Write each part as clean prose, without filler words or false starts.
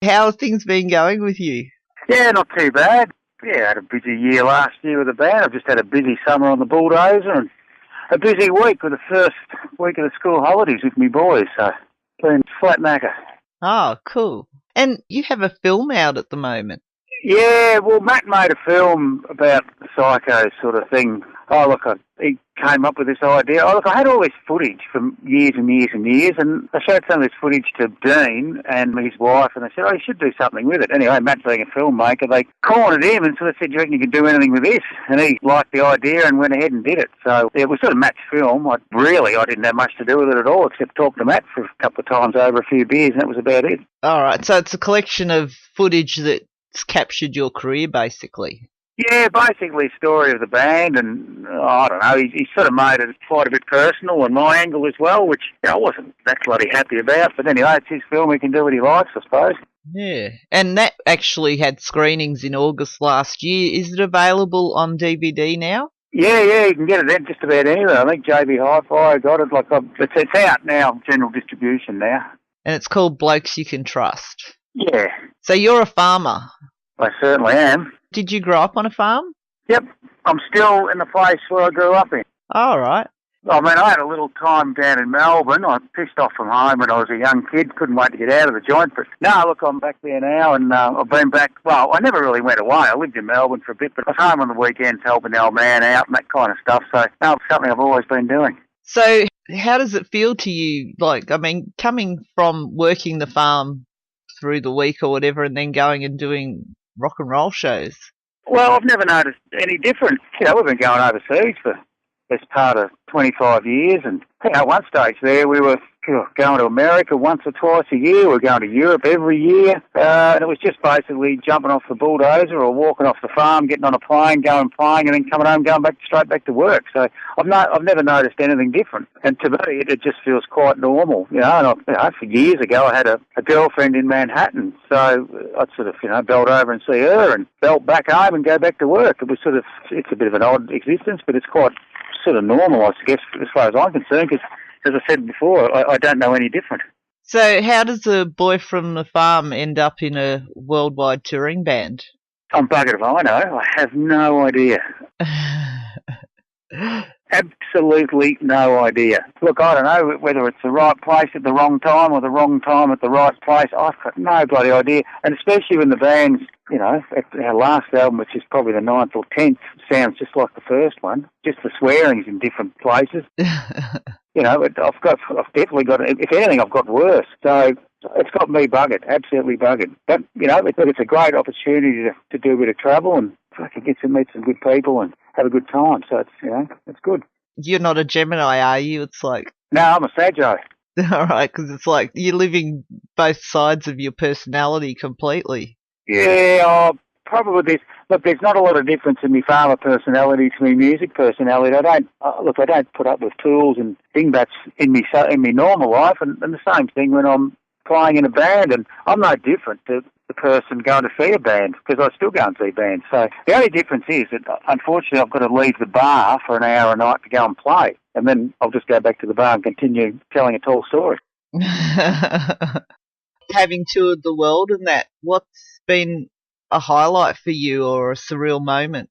How have things been going with you? Yeah, not too bad. Yeah, I had a busy year last year with the band. I've just had a busy summer on the bulldozer and a busy week with the first week of the school holidays with me boys. So, been flat knacker. Oh, cool. And you have a film out at the moment. Yeah, well, Matt made a film about the psycho sort of thing. Oh, look, he came up with this idea. Oh, look, I had all this footage from years and years and years, and I showed some of this footage to Dean and his wife, and they said, oh, you should do something with it. Anyway, Matt being a filmmaker, they cornered him and sort of said, do you reckon you can do anything with this? And he liked the idea and went ahead and did it. So it was sort of Matt's film. I didn't have much to do with it at all, except talk to Matt for a couple of times over a few beers, and that was about it. All right, so it's a collection of footage that's captured your career, basically. Yeah, basically story of the band, and I don't know, he sort of made it quite a bit personal on my angle as well, which I wasn't that bloody happy about, but anyway, it's his film, he can do what he likes, I suppose. Yeah, and that actually had screenings in August last year. Is it available on DVD now? Yeah, you can get it at just about anywhere. I think JB Hi-Fi got it, it's out now, general distribution now. And it's called Blokes You Can Trust. Yeah. So you're a farmer? I certainly am. Did you grow up on a farm? Yep, I'm still in the place where I grew up in. All right. I mean, I had a little time down in Melbourne. I pissed off from home when I was a young kid. Couldn't wait to get out of the joint. But no, look, I'm back there now, and I've been back. Well, I never really went away. I lived in Melbourne for a bit, but I was home on the weekends helping the old man out and that kind of stuff. So no, it's something I've always been doing. So how does it feel to you? Like, I mean, coming from working the farm through the week or whatever, and then going and doing rock and roll shows? Well, I've never noticed any difference. You know, we've been going overseas for this part of 25 years, and at one stage there we were going to America once or twice a year. We're going to Europe every year, and it was just basically jumping off the bulldozer or walking off the farm, getting on a plane, going playing, and then coming home, going straight back to work. So I've never noticed anything different, and to me it just feels quite normal. You know, and for years ago I had a girlfriend in Manhattan, so I'd sort of belt over and see her, and belt back home and go back to work. It's a bit of an odd existence, but it's quite sort of normal, I guess, as far as I'm concerned, because, as I said before, I don't know any different. So how does a boy from the farm end up in a worldwide touring band? I'm buggered if I know. I have no idea. Absolutely no idea. Look, I don't know whether it's the right place at the wrong time or the wrong time at the right place. I've got no bloody idea. And especially when the band's, at our last album, which is probably the 9th or 10th, sounds just like the first one. Just the swearing's in different places. I've definitely got, if anything, I've got worse. So it's got me buggered, absolutely buggered. But, it's a great opportunity to do a bit of travel and fucking get to meet some good people and have a good time. So it's good. You're not a Gemini, are you? It's like... No, I'm a Saggio. All right, because it's like you're living both sides of your personality completely. Yeah, probably. There's not a lot of difference in my farmer personality to my music personality. I don't put up with tools and dingbats in me normal life, and the same thing when I'm playing in a band, and I'm no different to the person going to see a band, because I still go and see bands. So the only difference is that, unfortunately, I've got to leave the bar for an hour a night to go and play, and then I'll just go back to the bar and continue telling a tall story. Having toured the world and that, what's been a highlight for you or a surreal moment?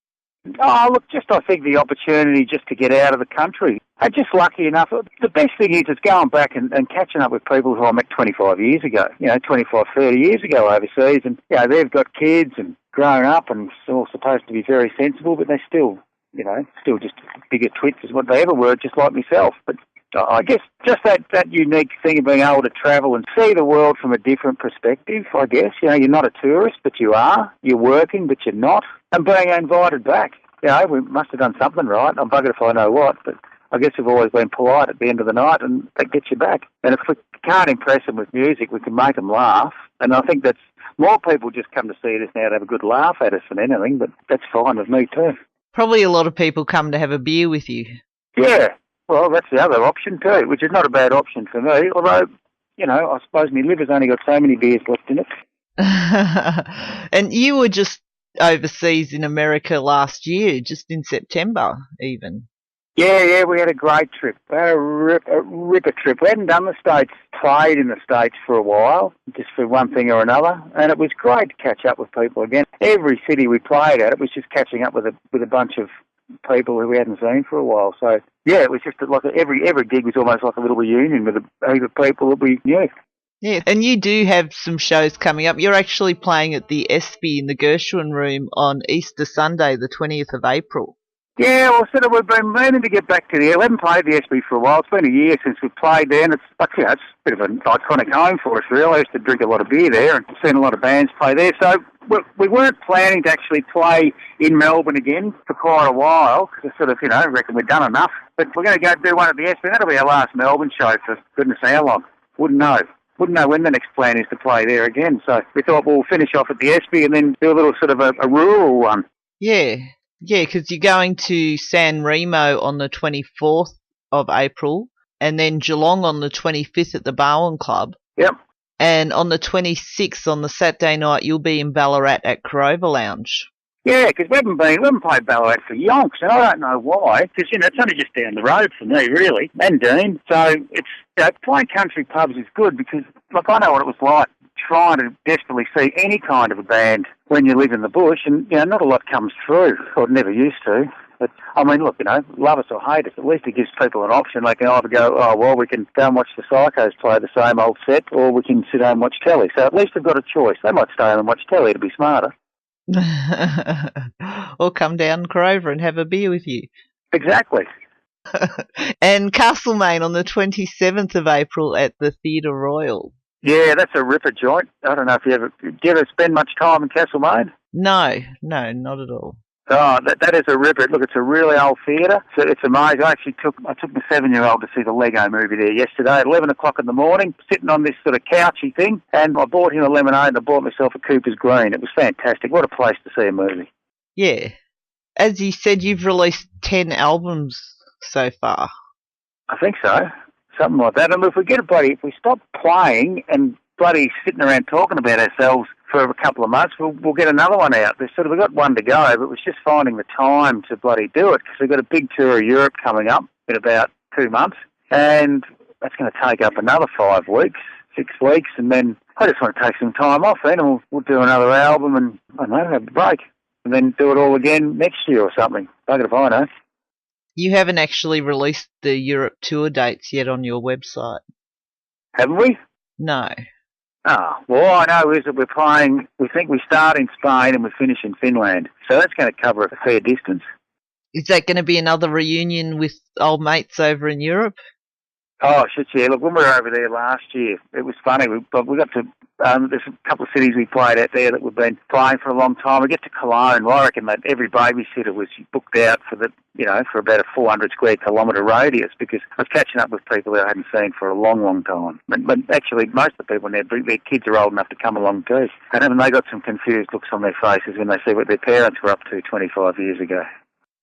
Oh, look, I think the opportunity just to get out of the country. I'm just lucky enough. The best thing is going back and catching up with people who I met 25 years ago, 25, 30 years ago overseas. And, they've got kids and grown up and all supposed to be very sensible, but they're still just bigger twits as what they ever were, just like myself. But I guess just that unique thing of being able to travel and see the world from a different perspective, I guess. You're not a tourist, but you are. You're working, but you're not. And being invited back. We must have done something right. I'm buggered if I know what, but I guess we've always been polite at the end of the night, and that gets you back. And if we can't impress them with music, we can make them laugh. And I think that's more people just come to see us now to have a good laugh at us than anything, but that's fine with me too. Probably a lot of people come to have a beer with you. Yeah. Well, that's the other option too, which is not a bad option for me, although, I suppose my liver's only got so many beers left in it. And you were just overseas in America last year, just in September even. Yeah, we had a great trip. We had a ripper trip. We hadn't done the States, played in the States for a while, just for one thing or another, and it was great to catch up with people again. Every city we played at, it was just catching up with a bunch of people who we hadn't seen for a while. So, yeah, it was just like every gig was almost like a little reunion with a heap of people that we knew. Yeah, and you do have some shows coming up. You're actually playing at the Espy in the Gershwin Room on Easter Sunday, the 20th of April. Yeah, well, sort of, we've been meaning to get back to there. We haven't played the SB for a while. It's been a year since we've played there, and it's a bit of an iconic home for us, really. I used to drink a lot of beer there and seen a lot of bands play there. So we weren't planning to actually play in Melbourne again for quite a while, because sort of, reckon we'd done enough. But we're going to go do one at the SB. That'll be our last Melbourne show for goodness how long. Wouldn't know when the next plan is to play there again. So we thought we'll finish off at the SB and then do a little sort of a rural one. Yeah. Yeah, because you're going to San Remo on the 24th of April and then Geelong on the 25th at the Barwon Club. Yep. And on the 26th, on the Saturday night, you'll be in Ballarat at Carova Lounge. Yeah, because we haven't played Ballarat for yonks, and I don't know why, because, it's only just down the road for me, really, and Dean. So it's, playing country pubs is good because, I know what it was like trying to desperately see any kind of a band when you live in the bush, and, not a lot comes through, or never used to. But, I mean, look, love us or hate us, at least it gives people an option. They can either go, oh, well, we can go and watch the Psychos play the same old set, or we can sit home and watch telly. So at least they've got a choice. They might stay home and watch telly to be smarter. Or come down Carova and have a beer with you. Exactly. And Castlemaine on the 27th of April at the Theatre Royal. Yeah, that's a ripper joint. I don't know if do you ever spend much time in Castlemaine? No, not at all. Oh, that is a ripper. Look, it's a really old theatre. So it's amazing. I took my 7-year-old to see the Lego movie there yesterday at 11 o'clock in the morning, sitting on this sort of couchy thing, and I bought him a lemonade and I bought myself a Cooper's Green. It was fantastic. What a place to see a movie. Yeah. As you said, you've released 10 albums so far. I think so. Something like that. And if we stop playing and bloody sitting around talking about ourselves for a couple of months, we'll get another one out. We've got one to go, but it was just finding the time to bloody do it, because we've got a big tour of Europe coming up in about 2 months, and that's going to take up another 5 weeks, 6 weeks, and then I just want to take some time off then, and we'll do another album and, I don't know, have a break, and then do it all again next year or something. Bugger if I know. You haven't actually released the Europe tour dates yet on your website. Haven't we? No. Oh, well, all I know is that we think we start in Spain and we finish in Finland. So that's going to cover a fair distance. Is that going to be another reunion with old mates over in Europe? Oh, shit, yeah. Look, when we were over there last year, it was funny. We got to, there's a couple of cities we played out there that we've been playing for a long time. We get to Cologne. Well, I reckon that every babysitter was booked out for about a 400 square kilometre radius, because I was catching up with people that I hadn't seen for a long, long time. But actually, most of the people in there, their kids are old enough to come along too. And they got some confused looks on their faces when they see what their parents were up to 25 years ago.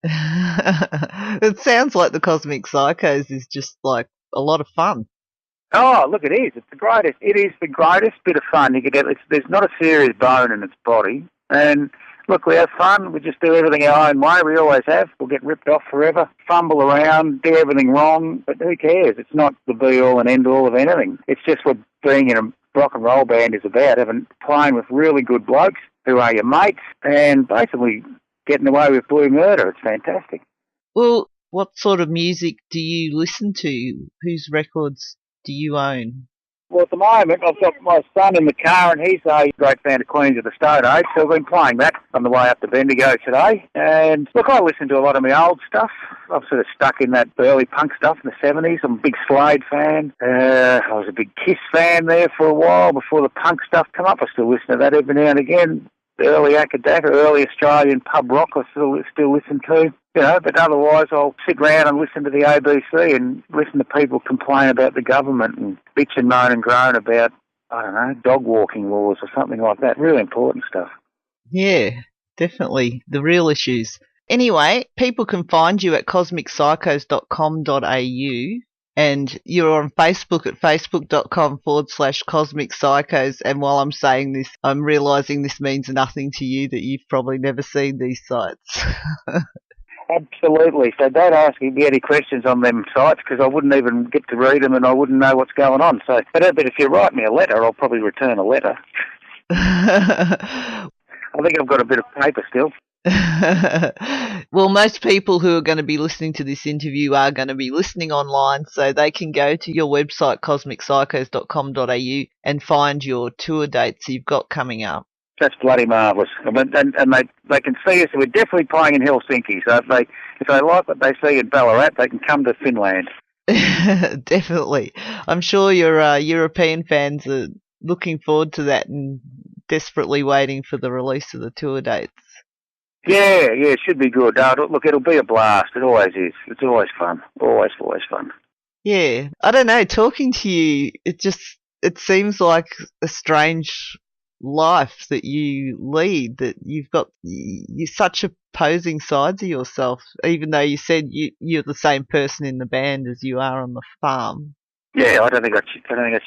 It sounds like the Cosmic Psychos is just like a lot of fun. Oh, look, it is. It's the greatest. It is the greatest bit of fun you could ever. There's not a serious bone in its body. And look, we have fun. We just do everything our own way. We always have. We'll get ripped off forever, fumble around, do everything wrong. But who cares? It's not the be-all and end-all of anything. It's just what being in a rock and roll band is about, playing with really good blokes who are your mates and basically getting away with blue murder. It's fantastic. Well, what sort of music do you listen to? Whose records do you own? Well, at the moment, I've got my son in the car, and he's a great fan of Queens of the Stone Age, so I've been playing that on the way up to Bendigo today. And look, I listen to a lot of my old stuff. I've sort of stuck in that early punk stuff in the 70s. I'm a big Slade fan. I was a big Kiss fan there for a while before the punk stuff came up. I still listen to that every now and again. The early Akadaka, early Australian pub rock I still listen to. But otherwise I'll sit around and listen to the ABC and listen to people complain about the government and bitch and moan and groan about, I don't know, dog walking laws or something like that. Really important stuff. Yeah, definitely. The real issues. Anyway, people can find you at cosmippsychos.com.au, and you're on Facebook at facebook.com/Cosmic Psychos. And while I'm saying this, I'm realising this means nothing to you, that you've probably never seen these sites. Absolutely. So don't ask me any questions on them sites because I wouldn't even get to read them and I wouldn't know what's going on. But if you write me a letter, I'll probably return a letter. I think I've got a bit of paper still. Well, most people who are going to be listening to this interview are going to be listening online, so they can go to your website, cosmicpsychos.com.au, and find your tour dates you've got coming up. That's bloody marvellous. And they can see us. We're definitely playing in Helsinki, so if they like what they see in Ballarat, they can come to Finland. Definitely. I'm sure your European fans are looking forward to that and desperately waiting for the release of the tour dates. Yeah, it should be good. Look, it'll be a blast. It always is. It's always fun. Always fun. Yeah. I don't know, talking to you, it seems like a strange life that you lead, that you're such opposing sides of yourself, even though you said you're the same person in the band as you are on the farm. Yeah, I don't think I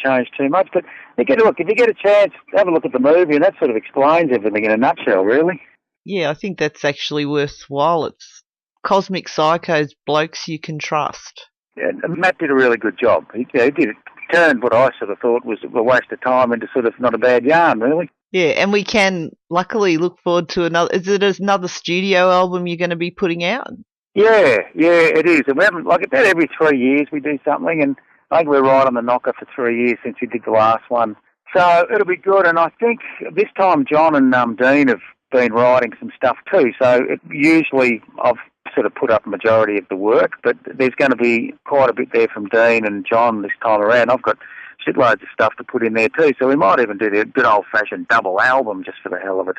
changed too much, but if you get a chance, have a look at the movie, and that sort of explains everything in a nutshell, really. Yeah, I think that's actually worthwhile. It's Cosmic Psychos, blokes you can trust. Yeah, and Matt did a really good job. He did it. Turned what I sort of thought was a waste of time into sort of not a bad yarn, really. Yeah, and we can luckily look forward to another studio album you're going to be putting out? Yeah, it is. And we haven't, like about every 3 years we do something, and I think we're right on the knocker for 3 years since we did the last one. So it'll be good, and I think this time John and Dean have been writing some stuff too, so usually I've sort of put up a majority of the work, but there's going to be quite a bit there from Dean and John this time around. I've got shitloads of stuff to put in there too, so we might even do the good old-fashioned double album just for the hell of it.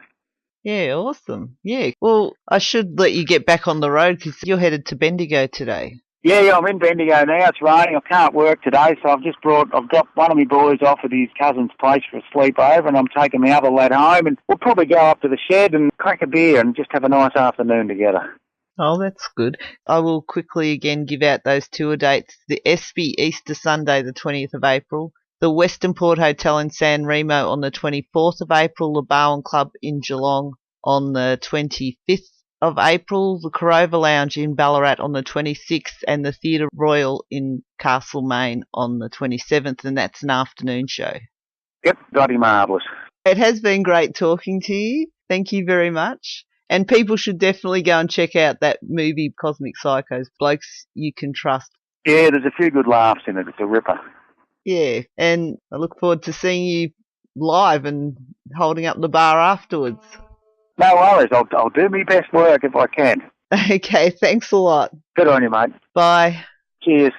Yeah, awesome. Yeah, well, I should let you get back on the road because you're headed to Bendigo today. Yeah, I'm in Bendigo now. It's raining. I can't work today, so I've got one of my boys off at his cousin's place for a sleepover, and I'm taking the other lad home, and we'll probably go up to the shed and crack a beer and just have a nice afternoon together. Oh, that's good. I will quickly again give out those tour dates. The Espy, Easter Sunday, the 20th of April. The Western Port Hotel in San Remo on the 24th of April. The Bowen Club in Geelong on the 25th of April. The Corova Lounge in Ballarat on the 26th. And the Theatre Royal in Castlemaine on the 27th. And that's an afternoon show. Yep, bloody marvellous. It has been great talking to you. Thank you very much. And people should definitely go and check out that movie, Cosmic Psychos, blokes you can trust. Yeah, there's a few good laughs in it. It's a ripper. Yeah, and I look forward to seeing you live and holding up the bar afterwards. No worries. I'll do my best work if I can. Okay, thanks a lot. Good on you, mate. Bye. Cheers.